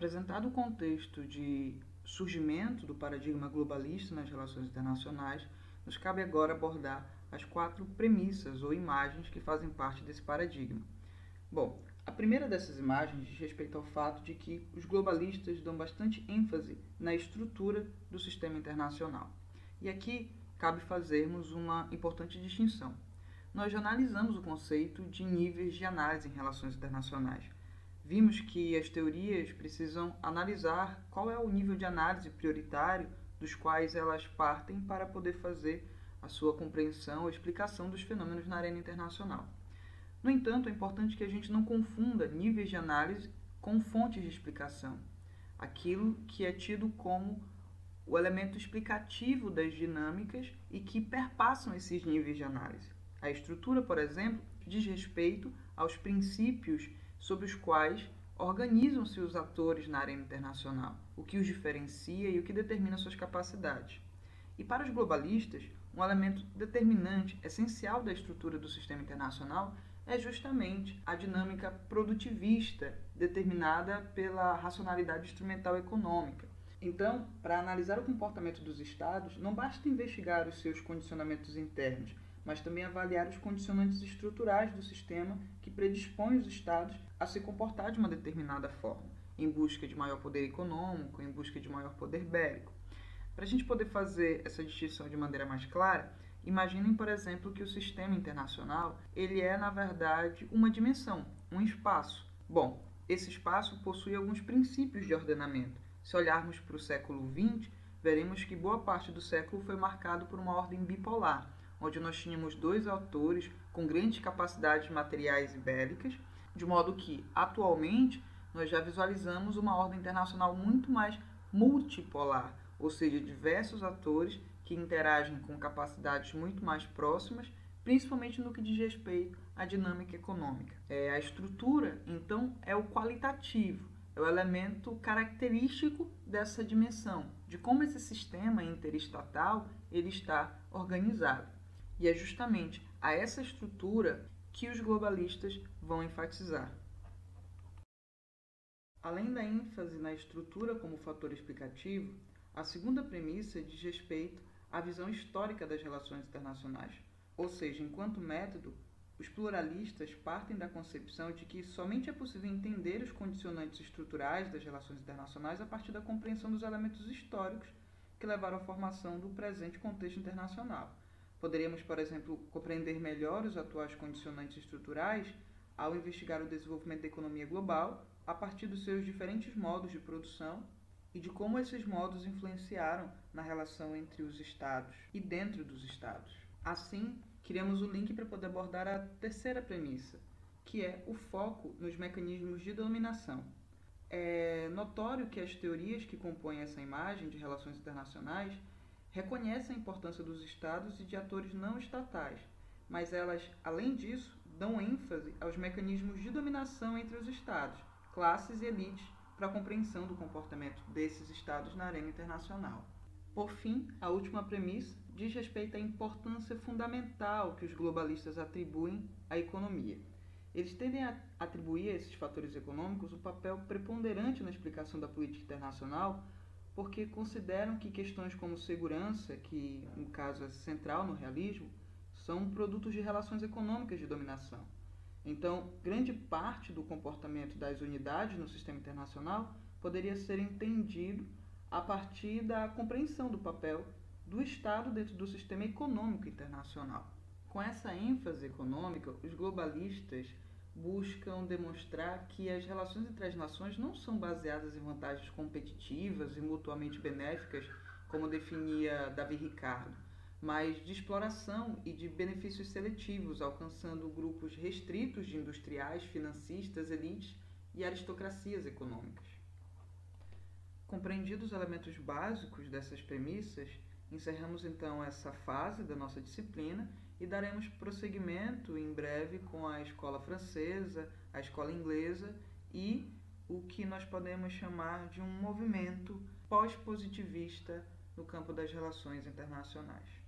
Apresentado o contexto de surgimento do paradigma globalista nas relações internacionais, nos cabe agora abordar as 4 premissas ou imagens que fazem parte desse paradigma. Bom, a primeira dessas imagens diz respeito ao fato de que os globalistas dão bastante ênfase na estrutura do sistema internacional. E aqui cabe fazermos uma importante distinção. Nós já analisamos o conceito de níveis de análise em relações internacionais. Vimos que as teorias precisam analisar qual é o nível de análise prioritário dos quais elas partem para poder fazer a sua compreensão ou explicação dos fenômenos na arena internacional. No entanto, é importante que a gente não confunda níveis de análise com fontes de explicação, aquilo que é tido como o elemento explicativo das dinâmicas e que perpassam esses níveis de análise. A estrutura, por exemplo, diz respeito aos princípios sobre os quais organizam-se os atores na arena internacional, o que os diferencia e o que determina suas capacidades. E para os globalistas, um elemento determinante, essencial da estrutura do sistema internacional é justamente a dinâmica produtivista determinada pela racionalidade instrumental econômica. Então, para analisar o comportamento dos Estados, não basta investigar os seus condicionamentos internos, mas também avaliar os condicionantes estruturais do sistema que predispõem os Estados a se comportar de uma determinada forma, em busca de maior poder econômico, em busca de maior poder bélico. Para a gente poder fazer essa distinção de maneira mais clara, imaginem, por exemplo, que o sistema internacional ele é, na verdade, uma dimensão, um espaço. Bom, esse espaço possui alguns princípios de ordenamento. Se olharmos para o século XX, veremos que boa parte do século foi marcado por uma ordem bipolar, onde nós tínhamos 2 autores com grandes capacidades materiais e bélicas, de modo que, atualmente, nós já visualizamos uma ordem internacional muito mais multipolar, ou seja, diversos atores que interagem com capacidades muito mais próximas, principalmente no que diz respeito à dinâmica econômica. A estrutura, então, é o qualitativo, é o elemento característico dessa dimensão, de como esse sistema interestatal ele está organizado. E é justamente a essa estrutura que os globalistas vão enfatizar. Além da ênfase na estrutura como fator explicativo, a segunda premissa diz respeito à visão histórica das relações internacionais. Ou seja, enquanto método, os pluralistas partem da concepção de que somente é possível entender os condicionantes estruturais das relações internacionais a partir da compreensão dos elementos históricos que levaram à formação do presente contexto internacional. Poderíamos, por exemplo, compreender melhor os atuais condicionantes estruturais ao investigar o desenvolvimento da economia global a partir dos seus diferentes modos de produção e de como esses modos influenciaram na relação entre os Estados e dentro dos Estados. Assim, criamos o link para poder abordar a terceira premissa, que é o foco nos mecanismos de dominação. É notório que as teorias que compõem essa imagem de relações internacionais reconhecem a importância dos Estados e de atores não estatais, mas elas, além disso, dão ênfase aos mecanismos de dominação entre os Estados, classes e elites, para a compreensão do comportamento desses Estados na arena internacional. Por fim, a última premissa diz respeito à importância fundamental que os globalistas atribuem à economia. Eles tendem a atribuir a esses fatores econômicos um papel preponderante na explicação da política internacional, porque consideram que questões como segurança, que no caso é central no realismo, são produtos de relações econômicas de dominação. Então, grande parte do comportamento das unidades no sistema internacional poderia ser entendido a partir da compreensão do papel do Estado dentro do sistema econômico internacional. Com essa ênfase econômica, os globalistas buscam demonstrar que as relações entre as nações não são baseadas em vantagens competitivas e mutuamente benéficas, como definia Davi Ricardo, mas de exploração e de benefícios seletivos, alcançando grupos restritos de industriais, financistas, elites e aristocracias econômicas. Compreendidos os elementos básicos dessas premissas, encerramos então essa fase da nossa disciplina e daremos prosseguimento em breve com a escola francesa, a escola inglesa e o que nós podemos chamar de um movimento pós-positivista no campo das relações internacionais.